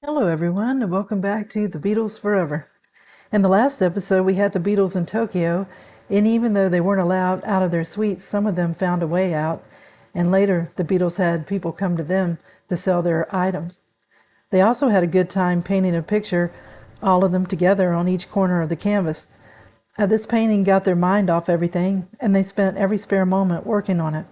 Hello, everyone, and welcome back to the Beatles Forever. In the last episode, we had the Beatles in Tokyo, and even though they weren't allowed out of their suites, some of them found a way out, and later the Beatles had people come to them to sell their items. They also had a good time painting a picture, all of them together on each corner of the canvas. This painting got their mind off everything, and they spent every spare moment working on it.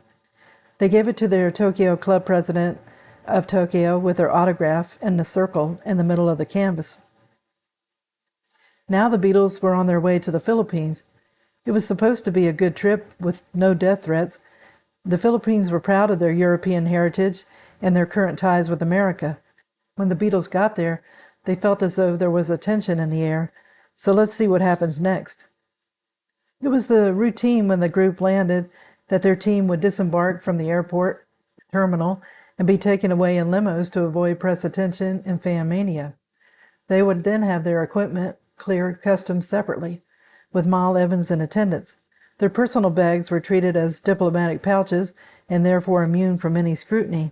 They gave it to their Tokyo club president of Tokyo with their autograph in a circle in the middle of the canvas. Now the Beatles were on their way to the Philippines. It was supposed to be a good trip with no death threats. The Philippines were proud of their European heritage and their current ties with America. When the Beatles got there, they felt as though there was a tension in the air. So let's see what happens next. It was the routine when the group landed that their team would disembark from the airport terminal and be taken away in limos to avoid press attention and fan mania. They would then have their equipment cleared customs separately, with Mal Evans in attendance. Their personal bags were treated as diplomatic pouches and therefore immune from any scrutiny.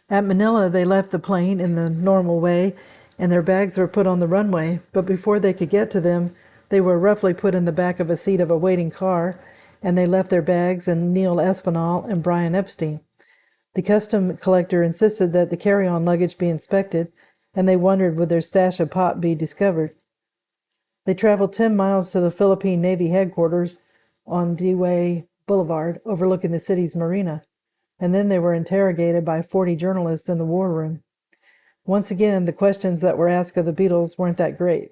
At Manila, they left the plane in the normal way, and their bags were put on the runway, but before they could get to them, they were roughly put in the back of a seat of a waiting car, and they left their bags and Neil Aspinall and Brian Epstein. The custom collector insisted that the carry-on luggage be inspected, and they wondered would their stash of pot be discovered. They traveled 10 miles to the Philippine Navy headquarters on Dewey Boulevard, overlooking the city's marina, and then they were interrogated by 40 journalists in the war room. Once again, the questions that were asked of the Beatles weren't that great.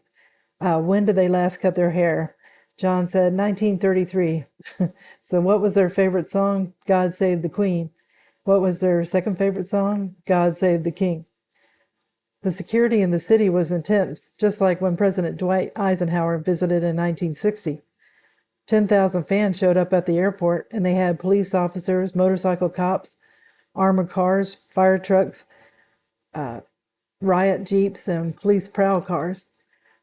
When did they last cut their hair? John said 1933. So what was their favorite song? God Save the Queen. What was their second favorite song? God Save the King. The security in the city was intense, just like when President Dwight Eisenhower visited in 1960. 10,000 fans showed up at the airport, and they had police officers, motorcycle cops, armored cars, fire trucks, riot jeeps, and police prowl cars.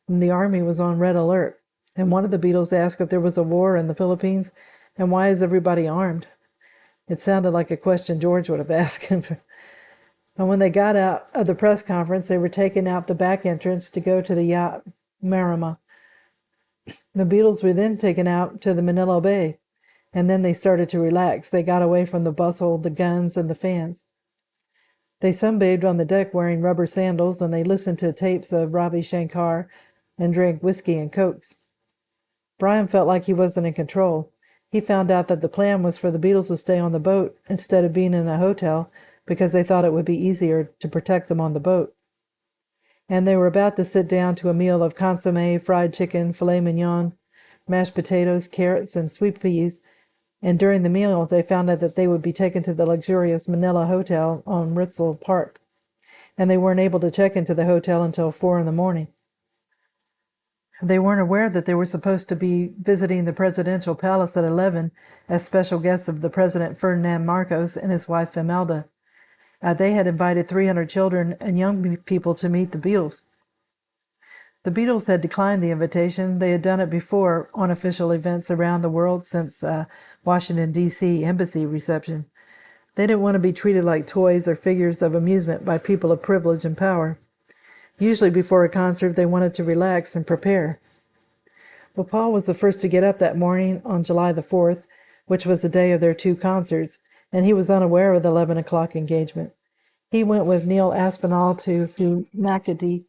And the army was on red alert. And one of the Beatles asked if there was a war in the Philippines, and why is everybody armed? It sounded like a question George would have asked him. And when they got out of the press conference, they were taken out the back entrance to go to the yacht Marima. The Beatles were then taken out to the Manila Bay, and then they started to relax. They got away from the bustle, the guns, and the fans. They sunbathed on the deck wearing rubber sandals, and they listened to tapes of Ravi Shankar and drank whiskey and cokes. Brian felt like he wasn't in control. He found out that the plan was for the Beatles to stay on the boat instead of being in a hotel because they thought it would be easier to protect them on the boat. And they were about to sit down to a meal of consomme, fried chicken, filet mignon, mashed potatoes, carrots, and sweet peas, and during the meal they found out that they would be taken to the luxurious Manila Hotel on Ritzel Park, and they weren't able to check into the hotel until 4 in the morning. They weren't aware that they were supposed to be visiting the presidential palace at 11 as special guests of the President Ferdinand Marcos and his wife Imelda. They had invited 300 children and young people to meet the Beatles. The Beatles had declined the invitation. They had done it before on official events around the world since Washington, D.C. embassy reception. They didn't want to be treated like toys or figures of amusement by people of privilege and power. Usually before a concert, they wanted to relax and prepare. Well, Paul was the first to get up that morning on July the 4th, which was the day of their 2 concerts, and he was unaware of the 11 o'clock engagement. He went with Neil Aspinall to Makati,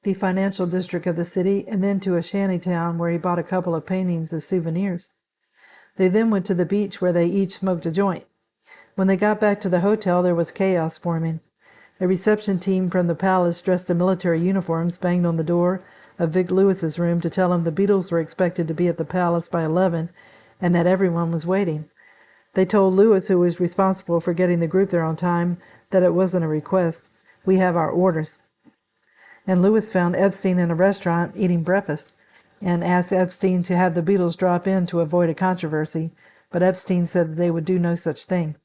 the financial district of the city, and then to a shanty town where he bought a couple of paintings as souvenirs. They then went to the beach where they each smoked a joint. When they got back to the hotel, there was chaos forming. A reception team from the palace dressed in military uniforms banged on the door of Vic Lewis's room to tell him the Beatles were expected to be at the palace by 11 and that everyone was waiting. They told Lewis, who was responsible for getting the group there on time, that it wasn't a request. We have our orders. And Lewis found Epstein in a restaurant eating breakfast and asked Epstein to have the Beatles drop in to avoid a controversy, but Epstein said that they would do no such thing.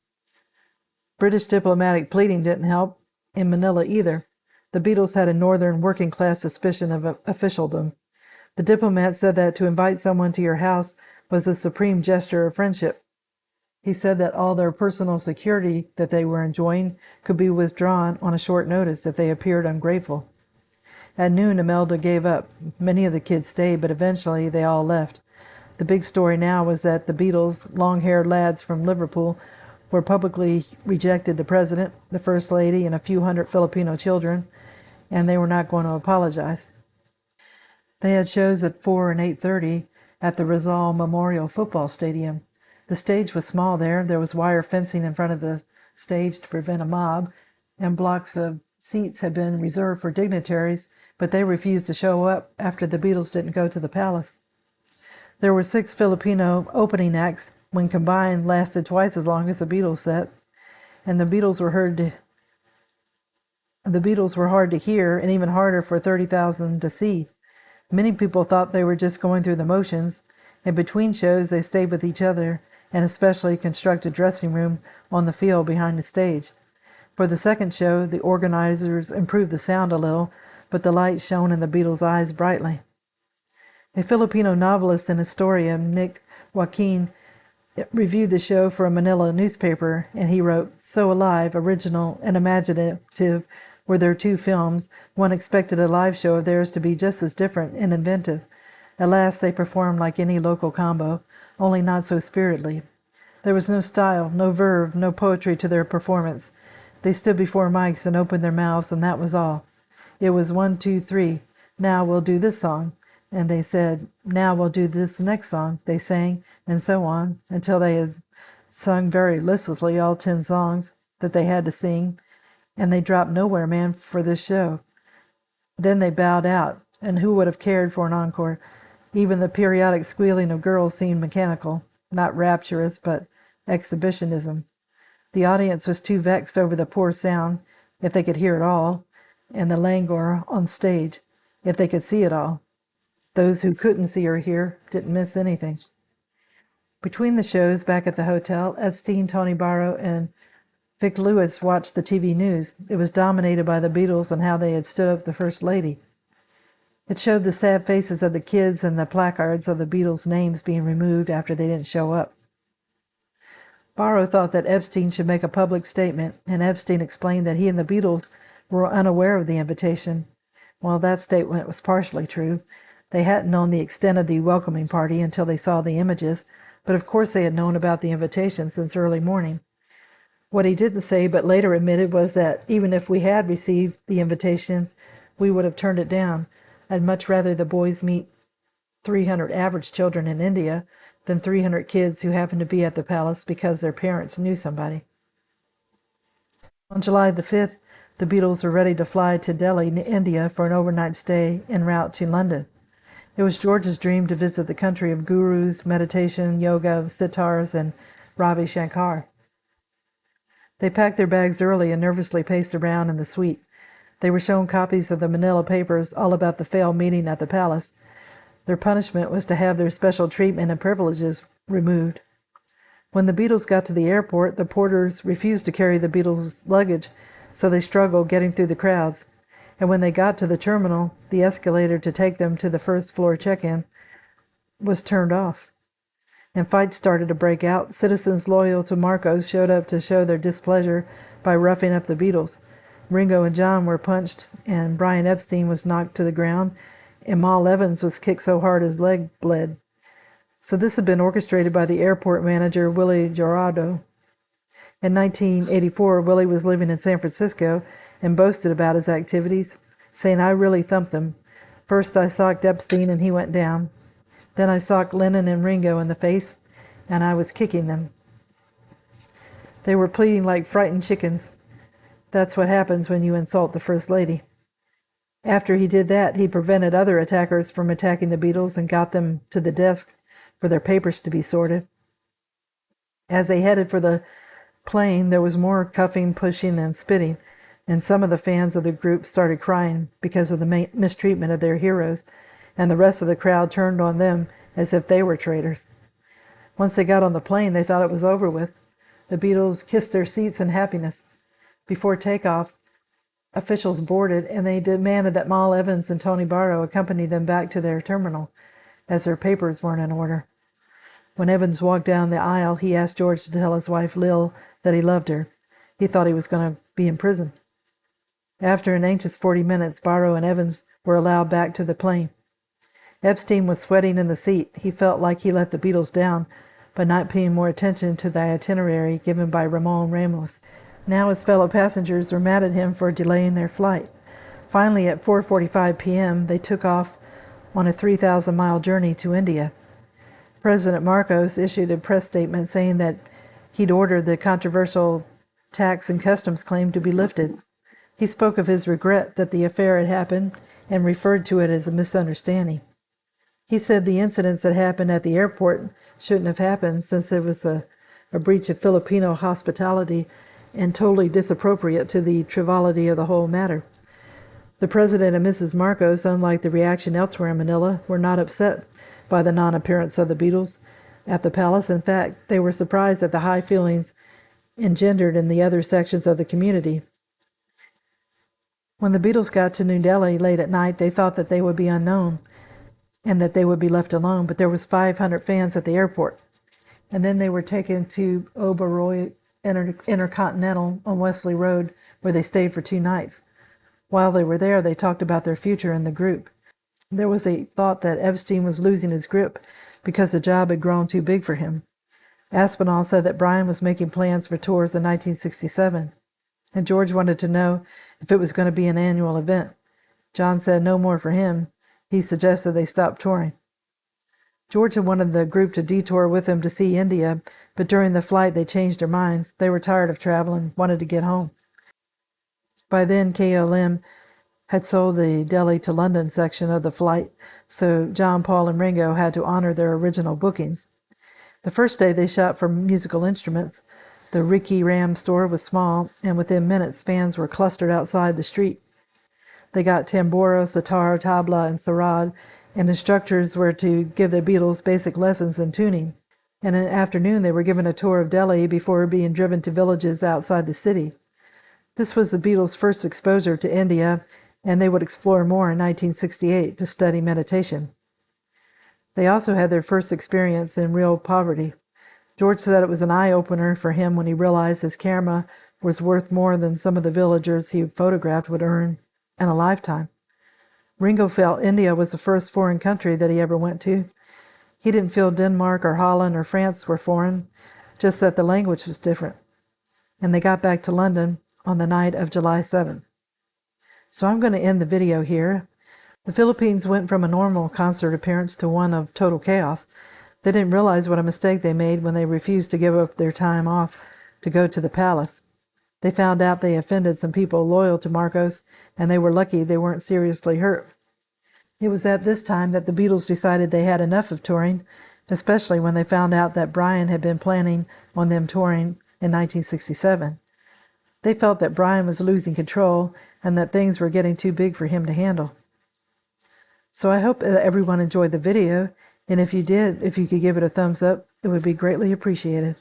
British diplomatic pleading didn't help in Manila either. The Beatles had a northern working-class suspicion of officialdom. The diplomat said that to invite someone to your house was a supreme gesture of friendship. He said that all their personal security that they were enjoying could be withdrawn on a short notice if they appeared ungrateful. At noon, Imelda gave up. Many of the kids stayed, but eventually they all left. The big story now was that the Beatles, long-haired lads from Liverpool, were publicly rejected the president, the first lady, and a few hundred Filipino children, and they were not going to apologize. They had shows at 4 and 8:30 at the Rizal Memorial Football Stadium. The stage was small there. There was wire fencing in front of the stage to prevent a mob, and blocks of seats had been reserved for dignitaries, but they refused to show up after the Beatles didn't go to the palace. There were 6 Filipino opening acts, when combined lasted twice as long as the Beatles set, and the Beatles were hard to hear and even harder for 30,000 to see. Many people thought they were just going through the motions. In between shows, they stayed with each other, and especially constructed dressing room on the field behind the stage. For the second show, the organizers improved the sound a little, but the light shone in the Beatles' eyes brightly. A Filipino novelist and historian, Nick Joaquin, reviewed the show for a Manila newspaper, and he wrote, "So alive, original, and imaginative were their 2 films, one expected a live show of theirs to be just as different and inventive. Alas, they performed like any local combo, only not so spiritedly. There was no style, no verve, no poetry to their performance. They stood before mics and opened their mouths, and that was all. It was 1, 2, 3. Now we'll do this song." And they said, "Now we'll do this next song." They sang, and so on, until they had sung very listlessly all 10 songs that they had to sing, and they dropped Nowhere Man for this show. Then they bowed out, and who would have cared for an encore? Even the periodic squealing of girls seemed mechanical, not rapturous, but exhibitionism. The audience was too vexed over the poor sound, if they could hear it all, and the languor on stage, if they could see it all. Those who couldn't see or hear didn't miss anything. Between the shows, back at the hotel, Epstein, Tony Barrow, and Vic Lewis watched the TV news. It was dominated by the Beatles and how they had stood up the First Lady. It showed the sad faces of the kids and the placards of the Beatles' names being removed after they didn't show up. Barrow thought that Epstein should make a public statement, and Epstein explained that he and the Beatles were unaware of the invitation. Well, that statement was partially true. They hadn't known the extent of the welcoming party until they saw the images, but of course they had known about the invitation since early morning. What he didn't say, but later admitted, was that even if we had received the invitation, we would have turned it down. I'd much rather the boys meet 300 average children in India than 300 kids who happened to be at the palace because their parents knew somebody. On July the 5th, the Beatles were ready to fly to Delhi, India, for an overnight stay en route to London. It was George's dream to visit the country of gurus, meditation, yoga, sitars, and Ravi Shankar. They packed their bags early and nervously paced around in the suite. They were shown copies of the Manila papers all about the failed meeting at the palace. Their punishment was to have their special treatment and privileges removed. When the Beatles got to the airport, the porters refused to carry the Beatles' luggage, so they struggled getting through the crowds. And when they got to the terminal, the escalator to take them to the first floor check-in was turned off, and fights started to break out. Citizens loyal to Marcos showed up to show their displeasure by roughing up the Beatles. Ringo and John were punched, and Brian Epstein was knocked to the ground, and Mal Evans was kicked so hard his leg bled. So this had been orchestrated by the airport manager, Willie Gerardo. In 1984, Willie was living in San Francisco and boasted about his activities, saying, "I really thumped them. First I socked Epstein and he went down. Then I socked Lennon and Ringo in the face, and I was kicking them. They were pleading like frightened chickens. That's what happens when you insult the First Lady." After he did that, he prevented other attackers from attacking the Beatles and got them to the desk for their papers to be sorted. As they headed for the plane, there was more cuffing, pushing, and spitting, and some of the fans of the group started crying because of the mistreatment of their heroes, and the rest of the crowd turned on them as if they were traitors. Once they got on the plane, they thought it was over with. The Beatles kissed their seats in happiness. Before takeoff, officials boarded, and they demanded that Mal Evans and Tony Barrow accompany them back to their terminal, as their papers weren't in order. When Evans walked down the aisle, he asked George to tell his wife, Lil, that he loved her. He thought he was going to be in prison. After an anxious 40 minutes, Barrow and Evans were allowed back to the plane. Epstein was sweating in the seat. He felt like he let the Beatles down by not paying more attention to the itinerary given by Ramon Ramos. Now his fellow passengers were mad at him for delaying their flight. Finally, at 4:45 p.m., they took off on a 3,000-mile journey to India. President Marcos issued a press statement saying that he'd ordered the controversial tax and customs claim to be lifted. He spoke of his regret that the affair had happened and referred to it as a misunderstanding. He said the incidents that happened at the airport shouldn't have happened since it was a breach of Filipino hospitality and totally disappropriate to the triviality of the whole matter. The President and Mrs. Marcos, unlike the reaction elsewhere in Manila, were not upset by the non-appearance of the Beatles at the palace. In fact, they were surprised at the high feelings engendered in the other sections of the community. When the Beatles got to New Delhi late at night, they thought that they would be unknown and that they would be left alone, but there was 500 fans at the airport. And then they were taken to Oberoi Intercontinental on Wesley Road, where they stayed for 2 nights. While they were there, they talked about their future in the group. There was a thought that Epstein was losing his grip because the job had grown too big for him. Aspinall said that Brian was making plans for tours in 1967, and George wanted to know if it was going to be an annual event. John said no more for him. He suggested they stop touring. George had wanted the group to detour with him to see India, but during the flight they changed their minds. They were tired of traveling, wanted to get home. By then, KLM had sold the Delhi to London section of the flight, so John, Paul, and Ringo had to honor their original bookings. The first day they shopped for musical instruments. The Ricky Ram store was small, and within minutes fans were clustered outside the street. They got tambura, sitar, tabla, and sarod, and instructors were to give the Beatles basic lessons in tuning. And in the afternoon they were given a tour of Delhi before being driven to villages outside the city. This was the Beatles' first exposure to India, and they would explore more in 1968 to study meditation. They also had their first experience in real poverty. George said it was an eye-opener for him when he realized his camera was worth more than some of the villagers he photographed would earn in a lifetime. Ringo felt India was the first foreign country that he ever went to. He didn't feel Denmark or Holland or France were foreign, just that the language was different. And they got back to London on the night of July 7th. So I'm going to end the video here. The Philippines went from a normal concert appearance to one of total chaos. They didn't realize what a mistake they made when they refused to give up their time off to go to the palace. They found out they offended some people loyal to Marcos, and they were lucky they weren't seriously hurt. It was at this time that the Beatles decided they had enough of touring, especially when they found out that Brian had been planning on them touring in 1967. They felt that Brian was losing control and that things were getting too big for him to handle. So I hope that everyone enjoyed the video, and if you did, if you could give it a thumbs up, it would be greatly appreciated.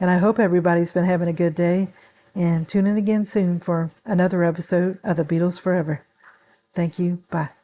And I hope everybody's been having a good day, and tune in again soon for another episode of the Beatles Forever. Thank you. Bye.